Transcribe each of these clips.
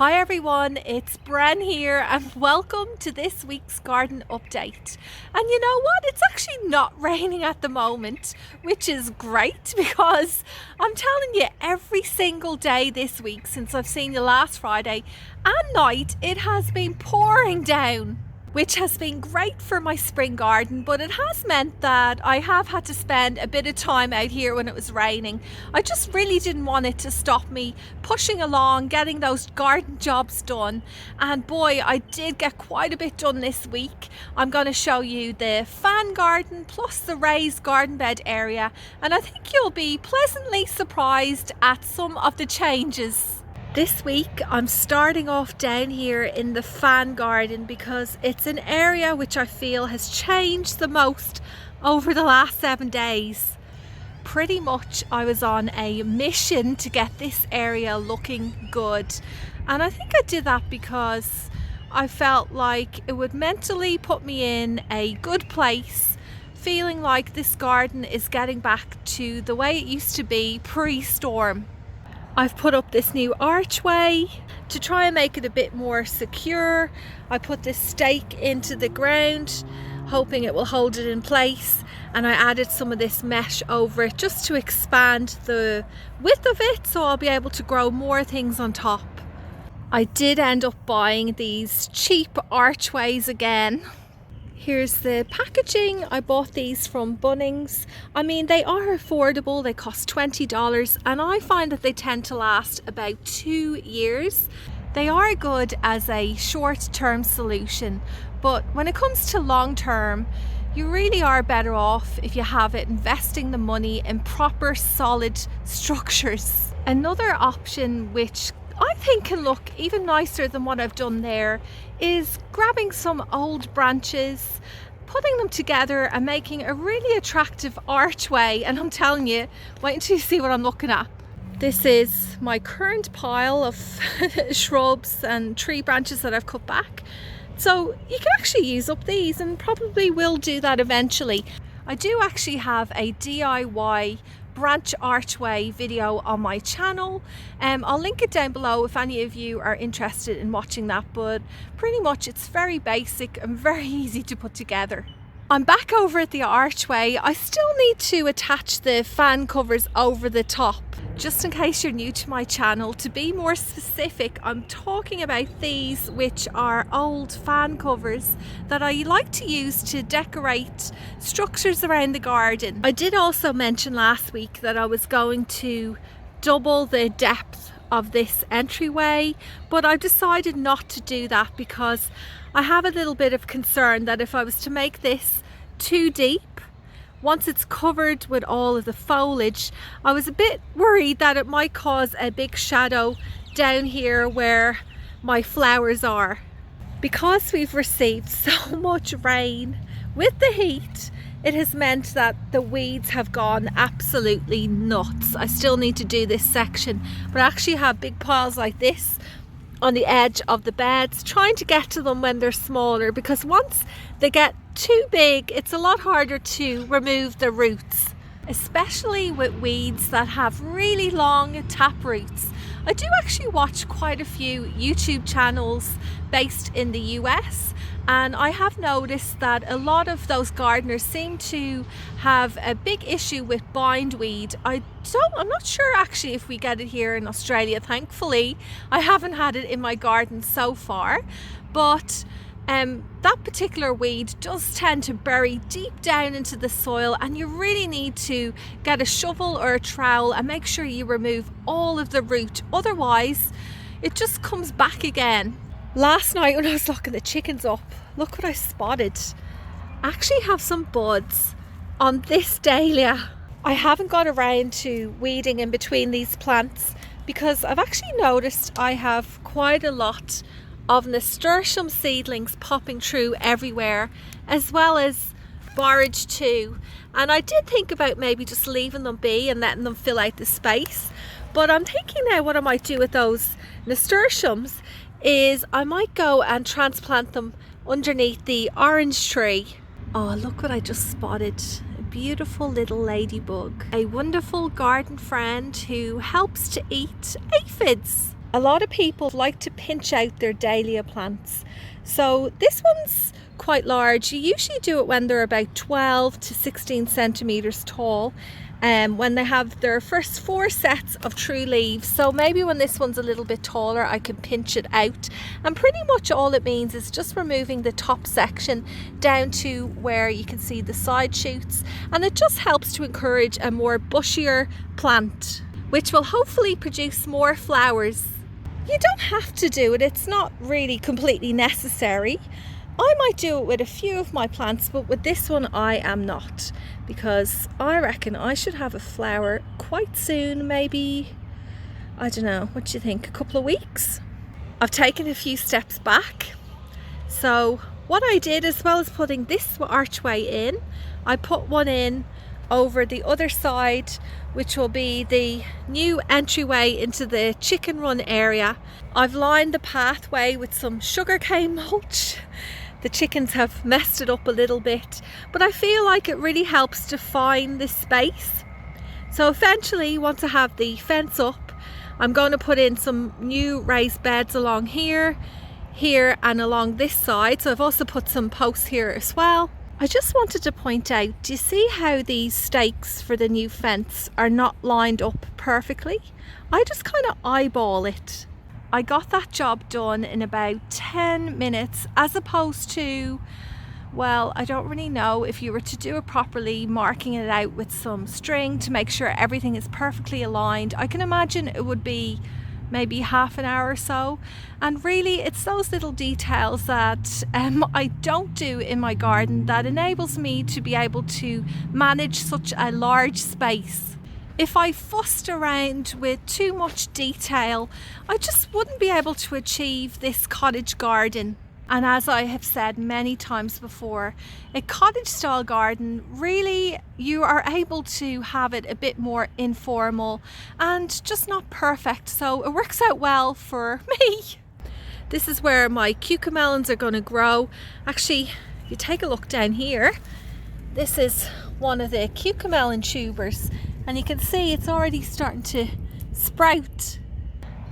Hi everyone, it's Bren here and welcome to this week's garden update. And you know what? It's actually not raining at the moment, which is great because I'm telling you, every single day this week since I've seen you last Friday and night, it has been pouring down, which has been great for my spring garden, but it has meant that I have had to spend a bit of time out here when it was raining. I just really didn't want it to stop me pushing along, getting those garden jobs done. And boy, I did get quite a bit done this week. I'm going to show you the fan garden plus the raised garden bed area, and I think you'll be pleasantly surprised at some of the changes. This week I'm starting off down here in the fan garden because it's an area which I feel has changed the most over the last 7 days. Pretty much I was on a mission to get this area looking good, and I think I did that because I felt like it would mentally put me in a good place, feeling like this garden is getting back to the way it used to be pre-storm. I've put up this new archway to try and make it a bit more secure. I put this stake into the ground, hoping it will hold it in place, and I added some of this mesh over it just to expand the width of it so I'll be able to grow more things on top. I did end up buying these cheap archways again. Here's the packaging. I bought these from Bunnings. I mean, they are affordable. They cost $20 and I find that they tend to last about 2 years. They are good as a short-term solution, but when it comes to long-term, you really are better off if you have it investing the money in proper solid structures. Another option which I think can look even nicer than what I've done there is grabbing some old branches, putting them together and making a really attractive archway. And I'm telling you, wait until you see what I'm looking at. This is my current pile of shrubs and tree branches that I've cut back. So you can actually use up these, and probably will do that eventually. I do actually have a DIY branch archway video on my channel. I'll link it down below if any of you are interested in watching that, but pretty much it's very basic and very easy to put together. I'm back over at the archway. I still need to attach the fan covers over the top. Just in case you're new to my channel, to be more specific, I'm talking about these, which are old fan covers that I like to use to decorate structures around the garden. I did also mention last week that I was going to double the depth of this entryway, but I decided not to do that because I have a little bit of concern that if I was to make this too deep, once it's covered with all of the foliage, I was a bit worried that it might cause a big shadow down here where my flowers are. Because we've received so much rain with the heat, it has meant that the weeds have gone absolutely nuts. I still need to do this section, but I actually have big piles like this on the edge of the beds, trying to get to them when they're smaller, because once they get too big, it's a lot harder to remove the roots, especially with weeds that have really long tap roots. I do actually watch quite a few YouTube channels based in the US, and I have noticed that a lot of those gardeners seem to have a big issue with bindweed. I'm not sure actually if we get it here in Australia. Thankfully, I haven't had it in my garden so far, but that particular weed does tend to bury deep down into the soil, and you really need to get a shovel or a trowel and make sure you remove all of the root, otherwise it just comes back again. Last night when I was locking the chickens up, look what I spotted. I actually have some buds on this dahlia. I haven't got around to weeding in between these plants because I've actually noticed I have quite a lot of nasturtium seedlings popping through everywhere, as well as borage too. And I did think about maybe just leaving them be and letting them fill out the space, but I'm thinking now what I might do with those nasturtiums is I might go and transplant them underneath the orange tree. Oh, look what I just spotted. A beautiful little ladybug, a wonderful garden friend who helps to eat aphids. A lot of people like to pinch out their dahlia plants. So this one's quite large. You usually do it when they're about 12 to 16 centimeters tall, when they have their first 4 sets of true leaves. So maybe when this one's a little bit taller, I can pinch it out, and pretty much all it means is just removing the top section down to where you can see the side shoots, and it just helps to encourage a more bushier plant, which will hopefully produce more flowers. You don't have to do it, it's not really completely necessary. I might do it with a few of my plants, but with this one I am not, because I reckon I should have a flower quite soon. Maybe, I don't know, what do you think, a couple of weeks? I've taken a few steps back. So what I did, as well as putting this archway in, I put one in over the other side, which will be the new entryway into the chicken run area. I've lined the pathway with some sugarcane mulch. The chickens have messed it up a little bit, but I feel like it really helps define this space. So eventually, once I have the fence up, I'm going to put in some new raised beds along here and along this side. So I've also put some posts here as well. I just wanted to point out, do you see how these stakes for the new fence are not lined up perfectly? I just kind of eyeball it. I got that job done in about 10 minutes, as opposed to, well, I don't really know, if you were to do it properly, marking it out with some string to make sure everything is perfectly aligned. I can imagine it would be maybe half an hour or so. And really, it's those little details that I don't do in my garden that enables me to be able to manage such a large space. If I fussed around with too much detail, I just wouldn't be able to achieve this cottage garden. And as I have said many times before, a cottage style garden, really, you are able to have it a bit more informal and just not perfect. So it works out well for me. This is where my cucamelons are going to grow. Actually, if you take a look down here, this is one of the cucamelon tubers, and you can see it's already starting to sprout.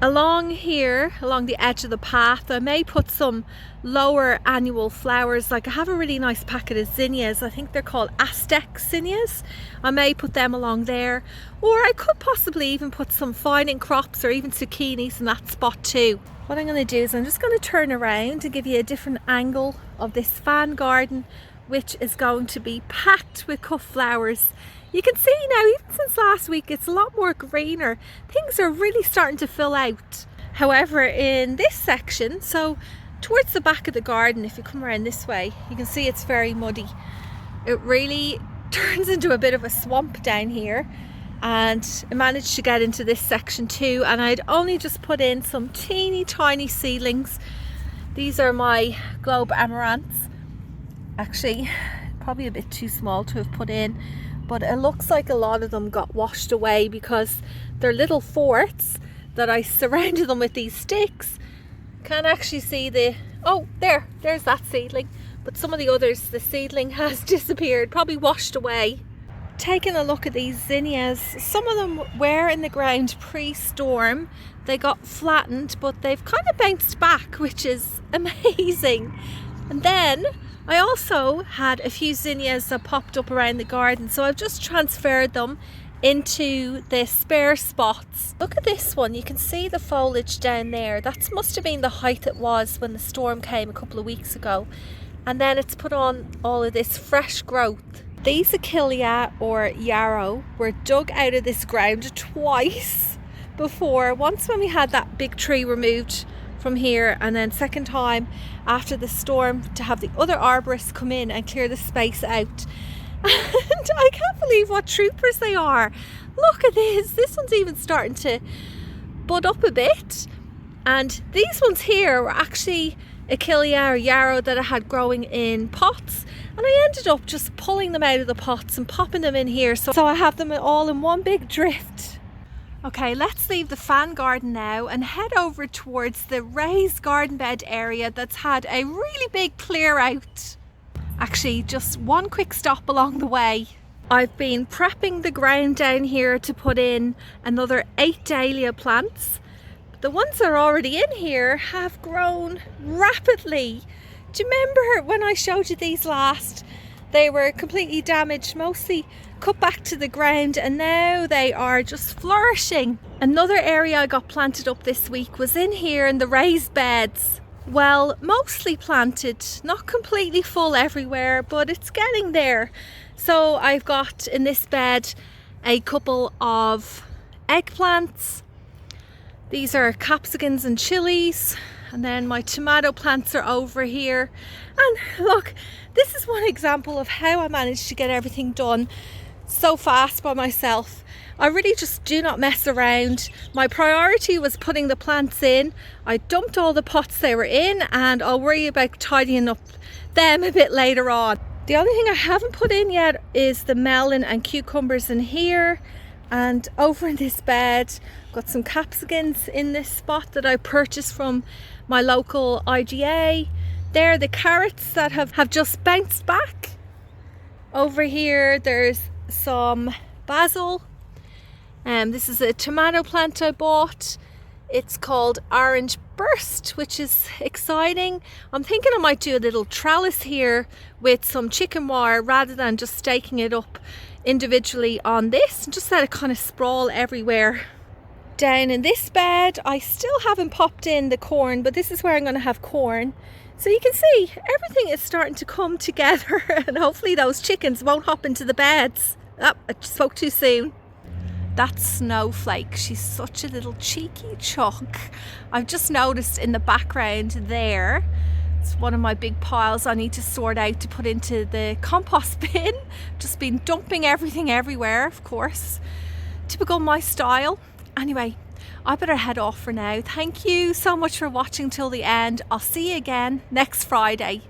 Along here, along the edge of the path, I may put some lower annual flowers. Like I have a really nice packet of zinnias. I think they're called Aztec zinnias. I may put them along there, or I could possibly even put some vining crops or even zucchinis in that spot too. What I'm going to do is I'm just going to turn around and give you a different angle of this fan garden, which is going to be packed with cut flowers. You can see now, even since last week, it's a lot more greener. Things are really starting to fill out. However, in this section, so towards the back of the garden, if you come around this way, you can see it's very muddy. It really turns into a bit of a swamp down here, and I managed to get into this section too, and I'd only just put in some teeny tiny seedlings. These are my globe amaranths. Actually, probably a bit too small to have put in, but it looks like a lot of them got washed away because they're little forts that I surrounded them with these sticks. Can't actually see the, oh, there's that seedling, but some of the others, the seedling has disappeared, probably washed away. Taking a look at these zinnias, some of them were in the ground pre-storm. They got flattened, but they've kind of bounced back, which is amazing. And then I also had a few zinnias that popped up around the garden, so I've just transferred them into the spare spots. Look at this one, you can see the foliage down there. That must have been the height it was when the storm came a couple of weeks ago. And then it's put on all of this fresh growth. These Achillea or yarrow were dug out of this ground twice before. Once when we had that big tree removed from here, and then second time after the storm to have the other arborists come in and clear the space out. And I can't believe what troopers they are. Look at this one's even starting to bud up a bit, and these ones here were actually Achillea or yarrow that I had growing in pots, and I ended up just pulling them out of the pots and popping them in here, so I have them all in one big drift. Okay, let's leave the fan garden now and head over towards the raised garden bed area that's had a really big clear out. Actually, just one quick stop along the way. I've been prepping the ground down here to put in another 8 dahlia plants. the ones that are already in here have grown rapidly. Do you remember when I showed you these last? They were completely damaged, mostly cut back to the ground, and now they are just flourishing. Another area I got planted up this week was in here in the raised beds. Well, mostly planted, not completely full everywhere, but it's getting there. So I've got in this bed a couple of eggplants. These are capsicums and chilies. And then my tomato plants are over here. And look, this is one example of how I managed to get everything done so fast by myself. I really just do not mess around. My priority was putting the plants in. I dumped all the pots they were in, and I'll worry about tidying up them a bit later on. The only thing I haven't put in yet is the melon and cucumbers in here. And over in this bed, got some capsicums in this spot that I purchased from my local IGA. There, the carrots that have just bounced back. Over here, there's some basil. This is a tomato plant I bought. It's called Orange Burst, which is exciting. I'm thinking I might do a little trellis here with some chicken wire rather than just staking it up individually on this, and just let it kind of sprawl everywhere. Down in this bed, I still haven't popped in the corn, but this is where I'm going to have corn. So you can see everything is starting to come together, and hopefully those chickens won't hop into the beds. Oh, I spoke too soon. That Snowflake, she's such a little cheeky chuck. I've just noticed in the background there, it's one of my big piles I need to sort out to put into the compost bin. Just been dumping everything everywhere, of course. Typical my style. Anyway, I better head off for now. Thank you so much for watching till the end. I'll see you again next Friday.